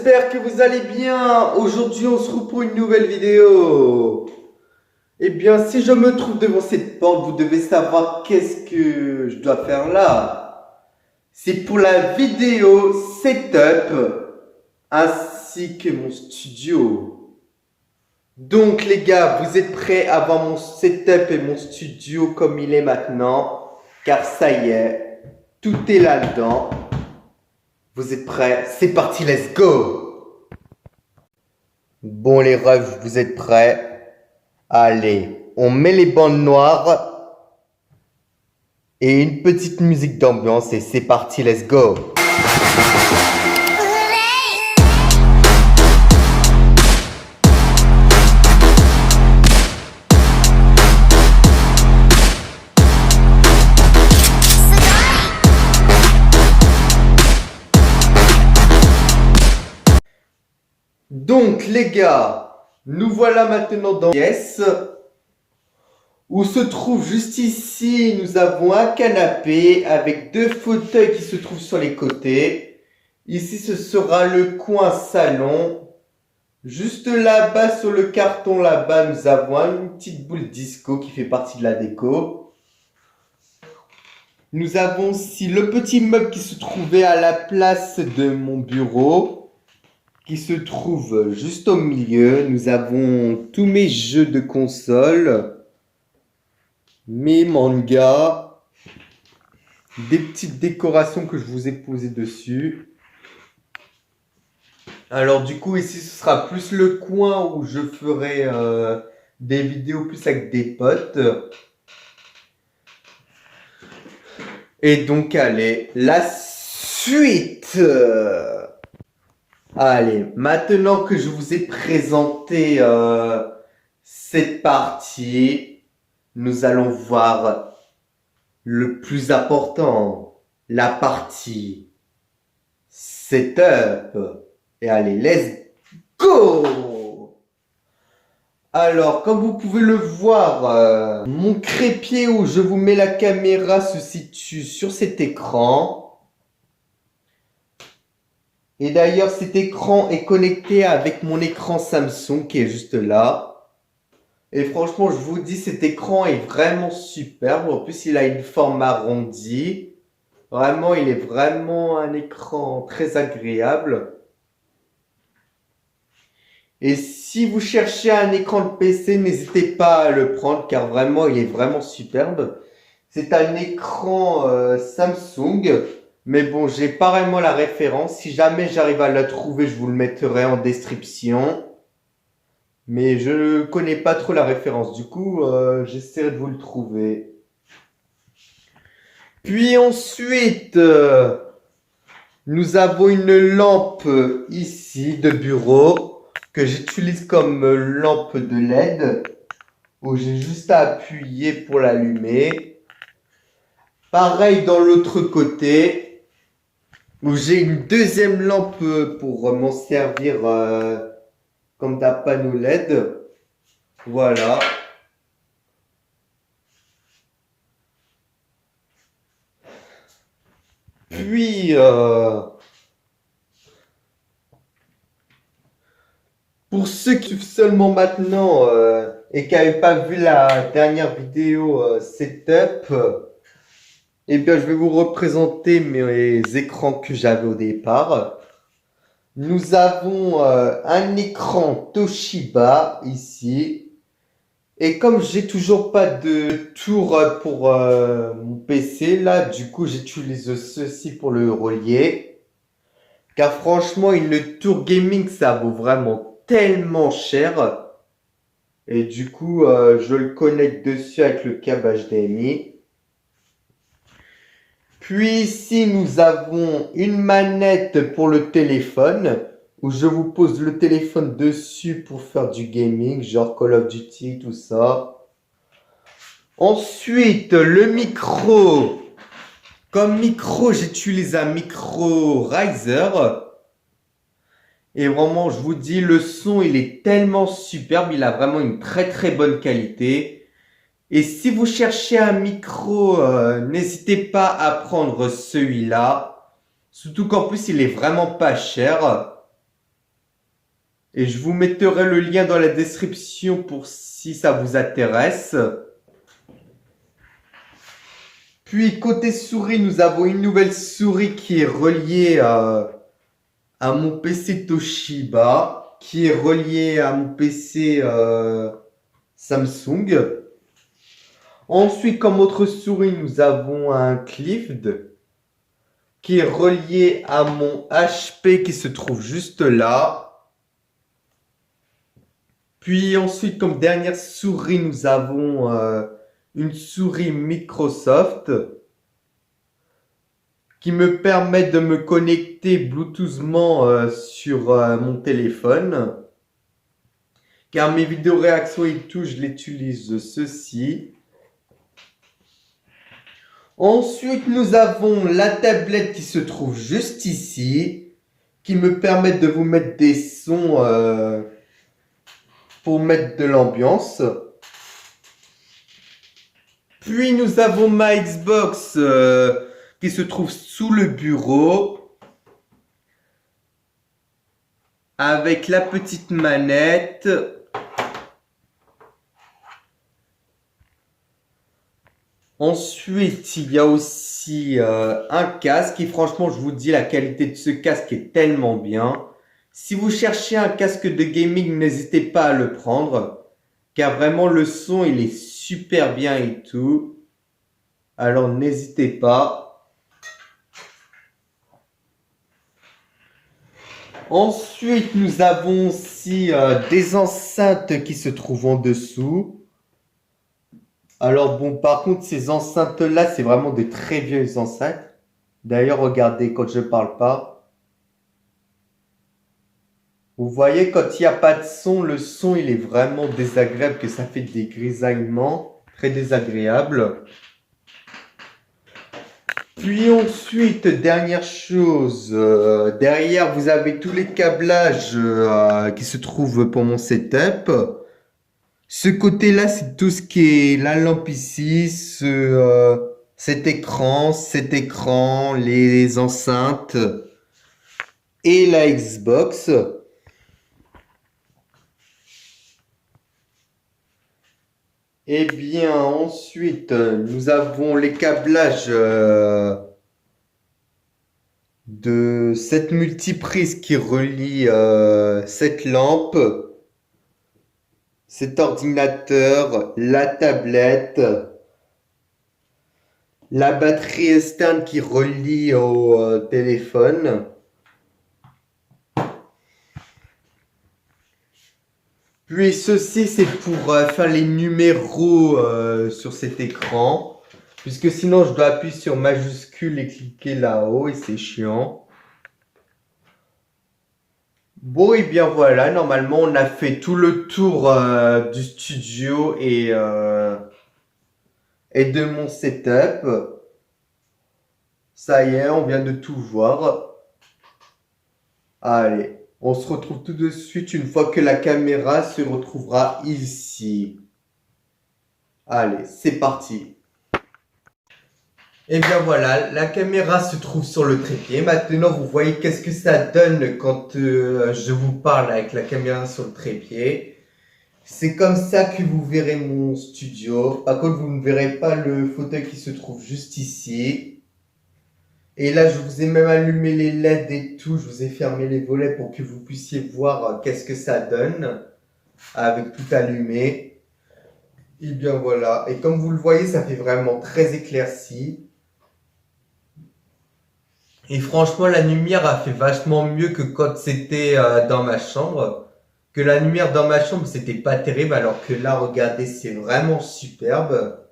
j'espère que vous allez bien. Aujourd'hui, on se retrouve pour une nouvelle vidéo. Eh bien, si je me trouve devant cette porte, vous devez savoir qu'est-ce que je dois faire là. C'est pour la vidéo setup ainsi que mon studio. Donc les gars, vous êtes prêts à voir mon setup et mon studio comme il est maintenant? Car ça y est, tout est là-dedans. Vous êtes prêts? C'est parti, let's go! Bon les refs, vous êtes prêts? Allez, on met les bandes noires et une petite musique d'ambiance et c'est parti, let's go! Donc les gars, nous voilà maintenant dans la pièce où se trouve juste ici, nous avons un canapé avec deux fauteuils qui se trouvent sur les côtés. Ici ce sera le coin salon. Juste là-bas sur le carton là-bas, nous avons une petite boule disco qui fait partie de la déco. Nous avons aussi le petit meuble qui se trouvait à la place de mon bureau, qui se trouve juste au milieu. Nous avons tous mes jeux de console, mes mangas, des petites décorations que je vous ai posées dessus. Alors du coup ici ce sera plus le coin où je ferai des vidéos plus avec des potes. Et donc allez, la suite. Allez, maintenant que je vous ai présenté cette partie, nous allons voir le plus important, la partie setup. Et allez, let's go! Alors, comme vous pouvez le voir, mon trépied où je vous mets la caméra se situe sur cet écran. Et d'ailleurs, cet écran est connecté avec mon écran Samsung qui est juste là. Et franchement, je vous dis, cet écran est vraiment superbe. En plus, il a une forme arrondie. Vraiment, il est vraiment un écran très agréable. Et si vous cherchez un écran de PC, n'hésitez pas à le prendre car vraiment, il est vraiment superbe. C'est un écran Samsung. Mais bon, j'ai pas vraiment la référence. Si jamais j'arrive à la trouver, je vous le mettrai en description. Mais je connais pas trop la référence. Du coup, j'essaierai de vous le trouver. Puis ensuite, nous avons une lampe ici de bureau que j'utilise comme lampe de LED. Où j'ai juste à appuyer pour l'allumer. Pareil dans l'autre côté. Où j'ai une deuxième lampe pour m'en servir comme d'un panneau LED. Voilà. Puis, pour ceux qui suivent seulement maintenant et qui n'avaient pas vu la dernière vidéo setup, eh bien, je vais vous représenter mes écrans que j'avais au départ. Nous avons un écran Toshiba ici. Et comme j'ai toujours pas de tour pour mon PC, là, du coup, j'utilise ceci pour le relier. Car franchement, une tour gaming, ça vaut vraiment tellement cher. Et du coup, je le connecte dessus avec le câble HDMI. Puis ici, nous avons une manette pour le téléphone, où je vous pose le téléphone dessus pour faire du gaming, genre Call of Duty, tout ça. Ensuite, le micro. Comme micro, j'utilise un micro Riser. Et vraiment, je vous dis, le son, il est tellement superbe, il a vraiment une très très bonne qualité. Et si vous cherchez un micro, n'hésitez pas à prendre celui-là. Surtout qu'en plus, il est vraiment pas cher. Et je vous mettrai le lien dans la description pour si ça vous intéresse. Puis côté souris, nous avons une nouvelle souris qui est reliée à mon PC Toshiba, qui est reliée à mon PC Samsung. Ensuite, comme autre souris, nous avons un Clift qui est relié à mon HP qui se trouve juste là. Puis ensuite, comme dernière souris, nous avons une souris Microsoft qui me permet de me connecter Bluetoothement sur mon téléphone. Car mes vidéos réactions et tout, je l'utilise ceci. Ensuite, nous avons la tablette qui se trouve juste ici, qui me permet de vous mettre des sons pour mettre de l'ambiance. Puis nous avons ma Xbox qui se trouve sous le bureau avec la petite manette. Ensuite, il y a aussi un casque et franchement, je vous dis, la qualité de ce casque est tellement bien. Si vous cherchez un casque de gaming, n'hésitez pas à le prendre, car vraiment le son, il est super bien et tout. Alors n'hésitez pas. Ensuite, nous avons aussi des enceintes qui se trouvent en dessous. Alors bon, par contre, ces enceintes-là, c'est vraiment des très vieilles enceintes. D'ailleurs, regardez quand je parle pas. Vous voyez, quand il n'y a pas de son, le son, il est vraiment désagréable, que ça fait des grisaillements très désagréables. Puis ensuite, dernière chose, derrière, vous avez tous les câblages qui se trouvent pour mon setup. Ce côté-là, c'est tout ce qui est la lampe ici, cet écran, les enceintes et la Xbox. Et bien ensuite, nous avons les câblages de cette multiprise qui relie cette lampe, cet ordinateur, la tablette, la batterie externe qui relie au téléphone. Puis ceci, c'est pour faire les numéros sur cet écran. Puisque sinon, je dois appuyer sur majuscule et cliquer là-haut et c'est chiant. Bon, et bien voilà, normalement, on a fait tout le tour du studio et de mon setup. Ça y est, on vient de tout voir. Allez. On se retrouve tout de suite une fois que la caméra se retrouvera ici. Allez, c'est parti. Et bien voilà, la caméra se trouve sur le trépied. Maintenant, vous voyez qu'est-ce que ça donne quand je vous parle avec la caméra sur le trépied. C'est comme ça que vous verrez mon studio. Par contre, vous ne verrez pas le fauteuil qui se trouve juste ici. Et là, je vous ai même allumé les LED et tout. Je vous ai fermé les volets pour que vous puissiez voir qu'est-ce que ça donne avec tout allumé. Et bien voilà. Et comme vous le voyez, ça fait vraiment très éclairci. Et franchement, la lumière a fait vachement mieux que quand c'était dans ma chambre. Que la lumière dans ma chambre, c'était pas terrible. Alors que là, regardez, c'est vraiment superbe.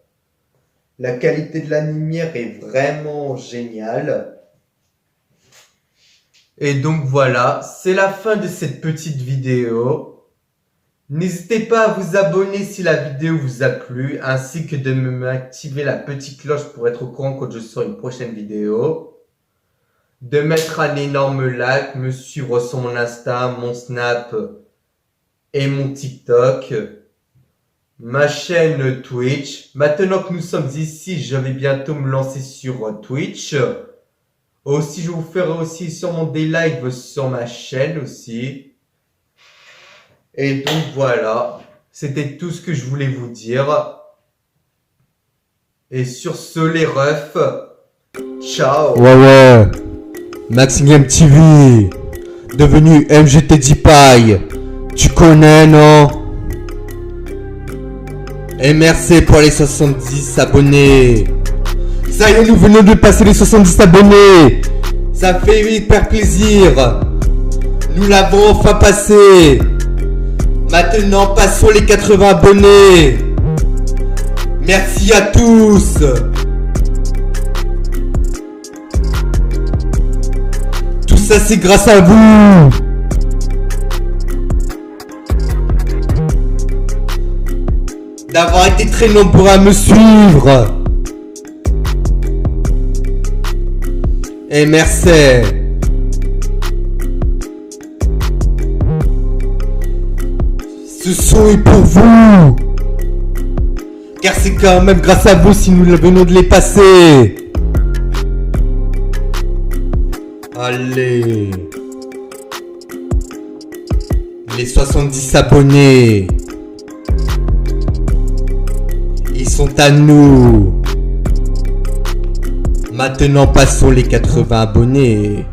La qualité de la lumière est vraiment géniale. Et donc voilà, c'est la fin de cette petite vidéo. N'hésitez pas à vous abonner si la vidéo vous a plu, ainsi que de m'activer la petite cloche pour être au courant quand je sors une prochaine vidéo. De mettre un énorme like, me suivre sur mon Insta, mon Snap et mon TikTok. Ma chaîne Twitch. Maintenant que nous sommes ici, je vais bientôt me lancer sur Twitch. Aussi, je vous ferai aussi sûrement des lives sur ma chaîne aussi. Et donc voilà, c'était tout ce que je voulais vous dire. Et sur ce, les refs, ciao. Ouais. Maximum TV, devenu MGT Paille. Tu connais, non? Et merci pour les 70 abonnés. Ça y est, nous venons de passer les 70 abonnés. Ça fait hyper plaisir. Nous l'avons enfin passé. Maintenant, passons les 80 abonnés. Merci à tous. Tout ça, c'est grâce à vous. D'avoir été très nombreux à me suivre. Et merci. Ce son est pour vous. Car c'est quand même grâce à vous si nous venons de les passer. Allez. Les 70 abonnés. Ils sont à nous. Maintenant passons les 80 abonnés.